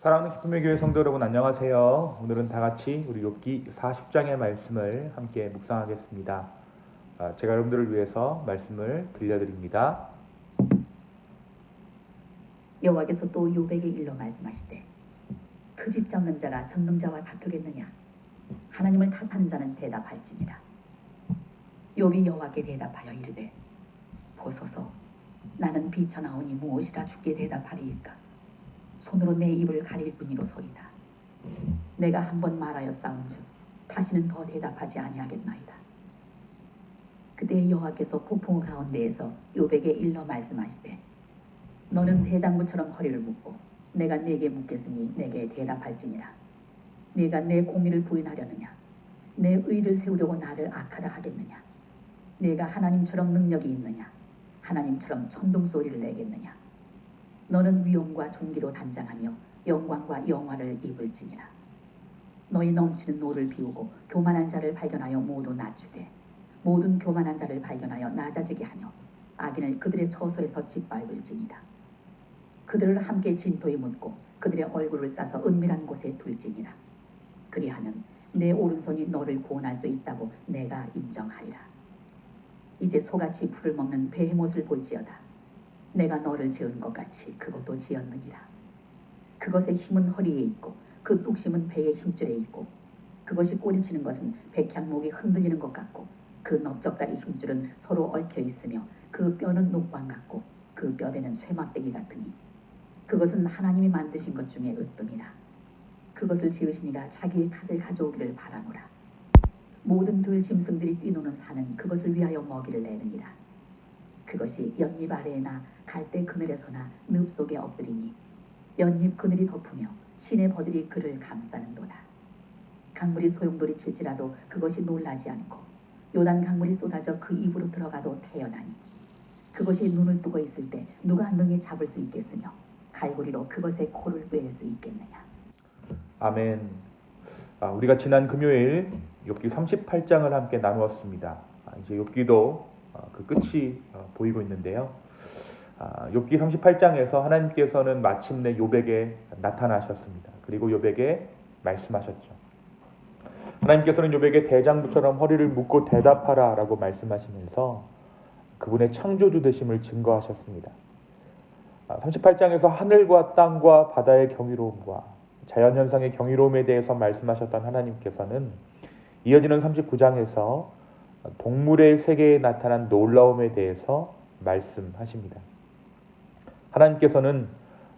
사랑하는 기쁨의 교회 성도 여러분, 안녕하세요. 오늘은 다 같이 우리 욥기 40장의 말씀을 함께 묵상하겠습니다. 제가 여러분들을 위해서 말씀을 들려드립니다. 여호와께서 또 욥에게 일러 말씀하시되 그 집 잡는 자가 젖는 자와 다투겠느냐? 하나님을 탓하는 자는 대답할지니라. 욥이 여호와께 대답하여 이르되 보소서, 나는 비천하오니 무엇이라 주께 대답하리이까? 손으로 내 입을 가릴 뿐이로소이다. 내가 한번 말하였사온즉 다시는 더 대답하지 아니하겠나이다. 그때 여호와께서 폭풍 가운데에서 욥에게 일러 말씀하시되 너는 대장부처럼 허리를 묶고 내가 네게 묻겠으니 내게 대답할지니라. 네가 내 공의를 부인하려느냐? 내 의를 세우려고 나를 악하다 하겠느냐? 네가 하나님처럼 능력이 있느냐? 하나님처럼 천둥소리를 내겠느냐? 너는 위엄과 존귀로 단장하며 영광과 영화를 입을지니라. 너희 넘치는 노를 비우고 교만한 자를 발견하여 모두 낮추되 모든 교만한 자를 발견하여 낮아지게 하며 악인을 그들의 처소에서 짓밟을지니라. 그들을 함께 진토에 묻고 그들의 얼굴을 싸서 은밀한 곳에 둘지니라. 그리하면 내 오른손이 너를 구원할 수 있다고 내가 인정하리라. 이제 소같이 풀을 먹는 베헤못을 볼지어다. 내가 너를 지은 것 같이 그것도 지었느니라. 그것의 힘은 허리에 있고 그 뚝심은 배의 힘줄에 있고 그것이 꼬리치는 것은 백향목이 흔들리는 것 같고 그 넓적다리 힘줄은 서로 얽혀 있으며 그 뼈는 녹방 같고 그 뼈대는 쇠막대기 같으니 그것은 하나님이 만드신 것 중에 으뜸이라. 그것을 지으시니가 자기의 탓을 가져오기를 바라노라. 모든 들 짐승들이 뛰노는 산은 그것을 위하여 먹이를 내느니라. 그것이 연잎 아래에나 갈대 그늘에서나 늪 속에 엎드리니 연잎 그늘이 덮으며 시내 버들이 그를 감싸는도다. 강물이 소용돌이 칠지라도 그것이 놀라지 않고 요단 강물이 쏟아져 그 입으로 들어가도 태어나니 그것이 눈을 뜨고 있을 때 누가 능히 잡을 수 있겠으며 갈고리로 그것의 코를 꿰을 수 있겠느냐. 아멘. 우리가 지난 금요일 욥기 38장을 함께 나누었습니다. 이제 욥기도 그 끝이 보이고 있는데요. 욥기 38장에서 하나님께서는 마침내 욥에게 나타나셨습니다. 그리고 욥에게 말씀하셨죠. 하나님께서는 욥에게 대장부처럼 허리를 묶고 대답하라 라고 말씀하시면서 그분의 창조주 되심을 증거하셨습니다. 38장에서 하늘과 땅과 바다의 경이로움과 자연현상의 경이로움에 대해서 말씀하셨던 하나님께서는 이어지는 39장에서 동물의 세계에 나타난 놀라움에 대해서 말씀하십니다. 하나님께서는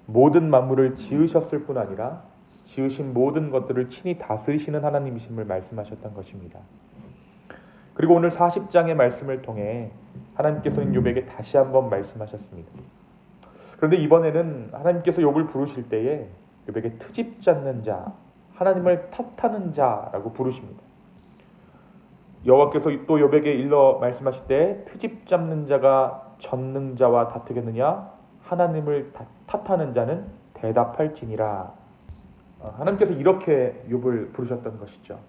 모든 만물을 지으셨을 뿐 아니라 지으신 모든 것들을 친히 다스리시는 하나님이심을 말씀하셨던 것입니다. 그리고 오늘 40장의 말씀을 통해 하나님께서는 욥에게 다시 한번 말씀하셨습니다. 그런데 이번에는 하나님께서 욥을 부르실 때에 욥에게 트집 잡는 자, 하나님을 탓하는 자라고 부르십니다. 여호와께서 또 욥에게 일러 말씀하실 때 트집 잡는 자가 전능자와 다투겠느냐? 하나님을 탓하는 자는 대답할지니라. 하나님께서 이렇게 욥을 부르셨던 것이죠.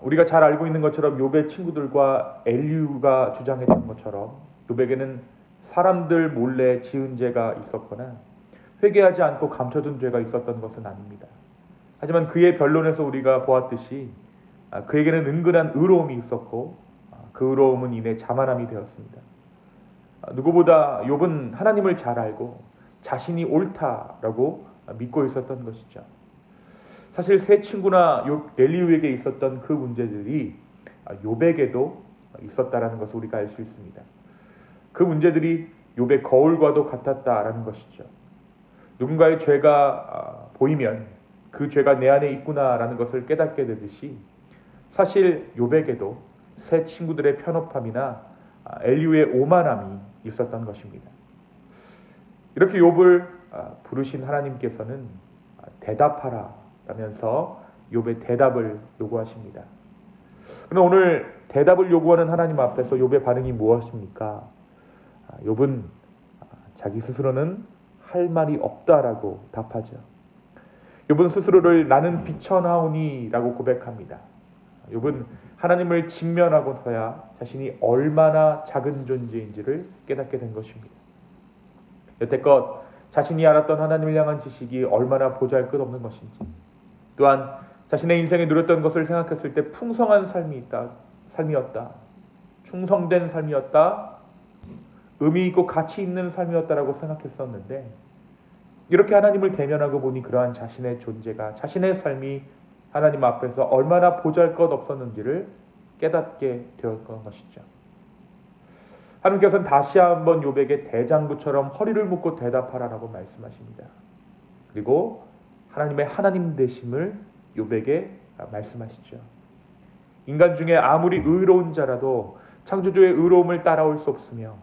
우리가 잘 알고 있는 것처럼 욥의 친구들과 엘리후가 주장했던 것처럼 욥에게는 사람들 몰래 지은 죄가 있었거나 회개하지 않고 감춰둔 죄가 있었던 것은 아닙니다. 하지만 그의 변론에서 우리가 보았듯이 그에게는 은근한 의로움이 있었고 그 의로움은 이내 자만함이 되었습니다. 누구보다 욥은 하나님을 잘 알고 자신이 옳다라고 믿고 있었던 것이죠. 사실 세 친구나 엘리후에게 있었던 그 문제들이 욥에게도 있었다라는 것을 우리가 알 수 있습니다. 그 문제들이 욥의 거울과도 같았다라는 것이죠. 누군가의 죄가 보이면 그 죄가 내 안에 있구나라는 것을 깨닫게 되듯이 사실 욥에게도 세 친구들의 편협함이나 엘리후의 오만함이 있었던 것입니다. 이렇게 욥을 부르신 하나님께서는 대답하라 라면서 욥의 대답을 요구하십니다. 그럼 오늘 대답을 요구하는 하나님 앞에서 욥의 반응이 무엇입니까? 욥은 자기 스스로는 할 말이 없다라고 답하죠. 욥은 스스로를 나는 비천하오니 라고 고백합니다. 욥은 하나님을 직면하고서야 자신이 얼마나 작은 존재인지를 깨닫게 된 것입니다. 여태껏 자신이 알았던 하나님을 향한 지식이 얼마나 보잘것없는 것인지, 또한 자신의 인생에 누렸던 것을 생각했을 때 풍성한 삶이었다. 충성된 삶이었다. 의미 있고 가치 있는 삶이었다라고 생각했었는데, 이렇게 하나님을 대면하고 보니 그러한 자신의 존재가, 자신의 삶이 하나님 앞에서 얼마나 보잘것없었는지를 깨닫게 되었던 것이죠. 하나님께서는 다시 한번 욥에게 대장부처럼 허리를 묶고 대답하라라고 말씀하십니다. 그리고 하나님의 하나님 되심을 욥에게 말씀하시죠. 인간 중에 아무리 의로운 자라도 창조주의 의로움을 따라올 수 없으며,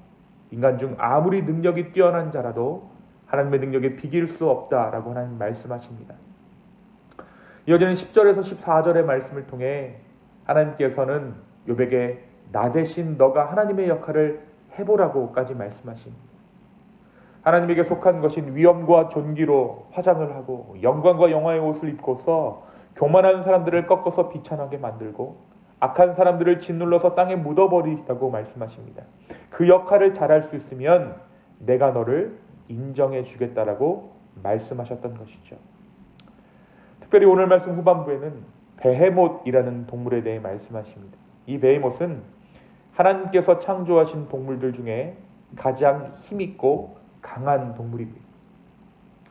인간 중 아무리 능력이 뛰어난 자라도 하나님의 능력에 비길 수 없다라고 하나님 말씀하십니다. 이어지는 10절에서 14절의 말씀을 통해 하나님께서는 욥에게 나 대신 너가 하나님의 역할을 해보라고까지 말씀하십니다. 하나님에게 속한 것인 위엄과 존귀로 화장을 하고 영광과 영화의 옷을 입고서 교만한 사람들을 꺾어서 비천하게 만들고 악한 사람들을 짓눌러서 땅에 묻어버리라고 말씀하십니다. 그 역할을 잘할 수 있으면 내가 너를 인정해 주겠다라고 말씀하셨던 것이죠. 특별히 오늘 말씀 후반부에는 베헤못이라는 동물에 대해 말씀하십니다. 이 베헤못은 하나님께서 창조하신 동물들 중에 가장 힘있고 강한 동물입니다.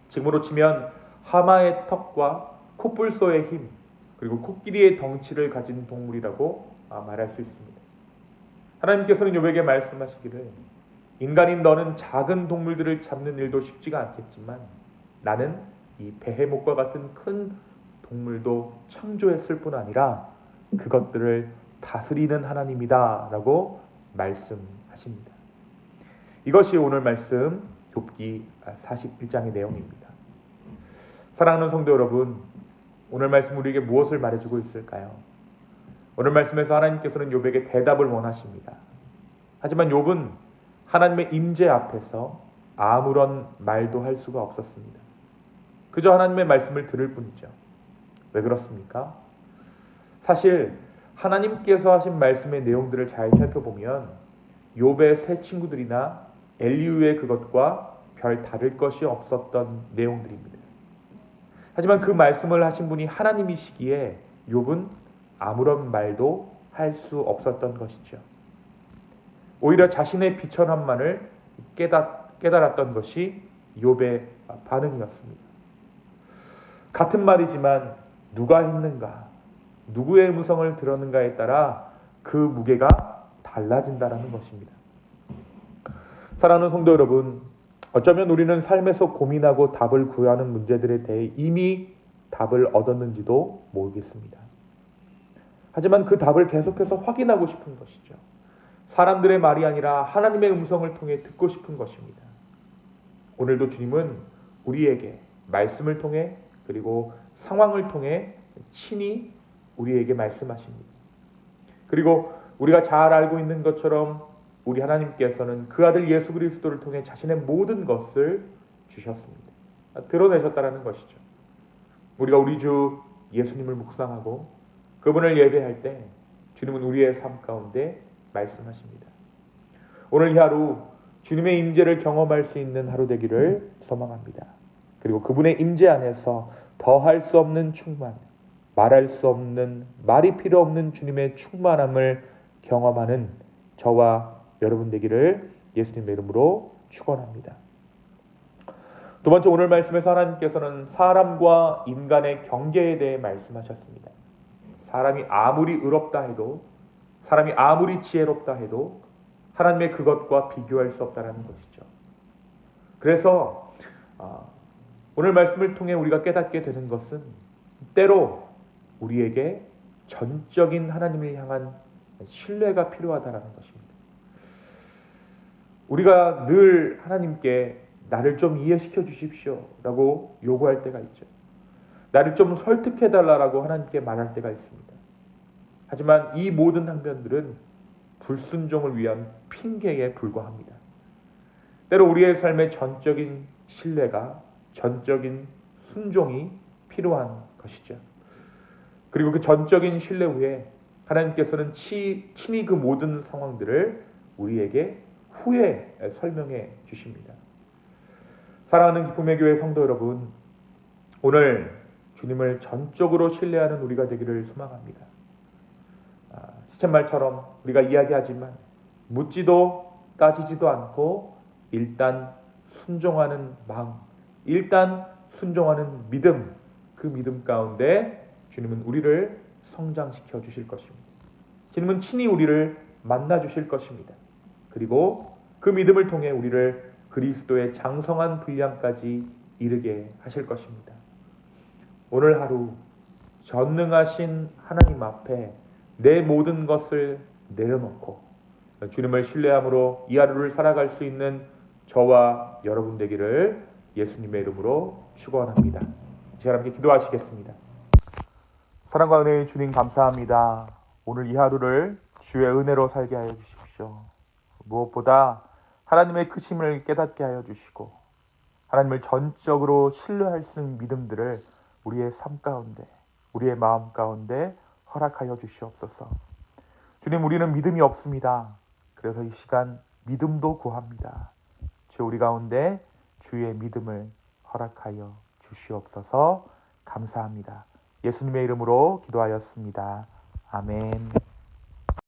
지금으로 치면 하마의 턱과 코뿔소의 힘, 그리고 코끼리의 덩치를 가진 동물이라고 말할 수 있습니다. 하나님께서는 욥에게 말씀하시기를, 인간인 너는 작은 동물들을 잡는 일도 쉽지가 않겠지만 나는 이 베헤못과 같은 큰 동물도 창조했을 뿐 아니라 그것들을 다스리는 하나님이다 라고 말씀하십니다. 이것이 오늘 말씀 욥기 41장의 내용입니다. 사랑하는 성도 여러분, 오늘 말씀 우리에게 무엇을 말해주고 있을까요? 오늘 말씀에서 하나님께서는 욥에게 대답을 원하십니다. 하지만 욥은 하나님의 임재 앞에서 아무런 말도 할 수가 없었습니다. 그저 하나님의 말씀을 들을 뿐이죠. 왜 그렇습니까? 사실 하나님께서 하신 말씀의 내용들을 잘 살펴보면 욥의 세 친구들이나 엘리후의 그것과 별 다를 것이 없었던 내용들입니다. 하지만 그 말씀을 하신 분이 하나님이시기에 욥은 아무런 말도 할 수 없었던 것이죠. 오히려 자신의 비천함만을 깨달았던 것이 욥의 반응이었습니다. 같은 말이지만 누가 했는가, 누구의 음성을 들었는가에 따라 그 무게가 달라진다는 것입니다. 사랑하는 성도 여러분, 어쩌면 우리는 삶에서 고민하고 답을 구하는 문제들에 대해 이미 답을 얻었는지도 모르겠습니다. 하지만 그 답을 계속해서 확인하고 싶은 것이죠. 사람들의 말이 아니라 하나님의 음성을 통해 듣고 싶은 것입니다. 오늘도 주님은 우리에게 말씀을 통해 그리고 상황을 통해 친히 우리에게 말씀하십니다. 그리고 우리가 잘 알고 있는 것처럼 우리 하나님께서는 그 아들 예수 그리스도를 통해 자신의 모든 것을 주셨습니다. 드러내셨다는 것이죠. 우리가 우리 주 예수님을 묵상하고 그분을 예배할 때 주님은 우리의 삶 가운데 말씀하십니다. 오늘 이 하루 주님의 임재를 경험할 수 있는 하루 되기를 소망합니다. 그리고 그분의 임재 안에서 더할 수 없는 충만, 말할 수 없는, 말이 필요 없는 주님의 충만함을 경험하는 저와 여러분 되기를 예수님의 이름으로 축원합니다. 두 번째, 오늘 말씀에서 하나님께서는 사람과 인간의 경계에 대해 말씀하셨습니다. 사람이 아무리 의롭다 해도, 사람이 아무리 지혜롭다 해도 하나님의 그것과 비교할 수 없다는 것이죠. 그래서 오늘 말씀을 통해 우리가 깨닫게 되는 것은 때로 우리에게 전적인 하나님을 향한 신뢰가 필요하다는 것입니다. 우리가 늘 하나님께 나를 좀 이해시켜 주십시오 라고 요구할 때가 있죠. 나를 좀 설득해달라고 하나님께 말할 때가 있습니다. 하지만 이 모든 항변들은 불순종을 위한 핑계에 불과합니다. 때로 우리의 삶에 전적인 신뢰가, 전적인 순종이 필요한 것이죠. 그리고 그 전적인 신뢰 후에 하나님께서는 친히 그 모든 상황들을 우리에게 후에 설명해 주십니다. 사랑하는 기쁨의 교회 성도 여러분, 오늘 주님을 전적으로 신뢰하는 우리가 되기를 소망합니다. 시쳇말처럼 우리가 이야기하지만 묻지도 따지지도 않고 일단 순종하는 마음, 일단 순종하는 믿음, 그 믿음 가운데 주님은 우리를 성장시켜 주실 것입니다. 주님은 친히 우리를 만나 주실 것입니다. 그리고 그 믿음을 통해 우리를 그리스도의 장성한 분량까지 이르게 하실 것입니다. 오늘 하루 전능하신 하나님 앞에 내 모든 것을 내려놓고 주님을 신뢰함으로 이 하루를 살아갈 수 있는 저와 여러분 되기를 예수님의 이름으로 축원합니다. 제가 함께 기도하시겠습니다. 사랑과 은혜의 주님 감사합니다. 오늘 이 하루를 주의 은혜로 살게 하여 주십시오. 무엇보다 하나님의 크심을 깨닫게 하여 주시고 하나님을 전적으로 신뢰할 수 있는 믿음들을 우리의 삶 가운데, 우리의 마음 가운데 허락하여 주시옵소서. 주님, 우리는 믿음이 없습니다. 그래서 이 시간 믿음도 구합니다. 주 우리 가운데 주의 믿음을 허락하여 주시옵소서. 감사합니다. 예수님의 이름으로 기도하였습니다. 아멘.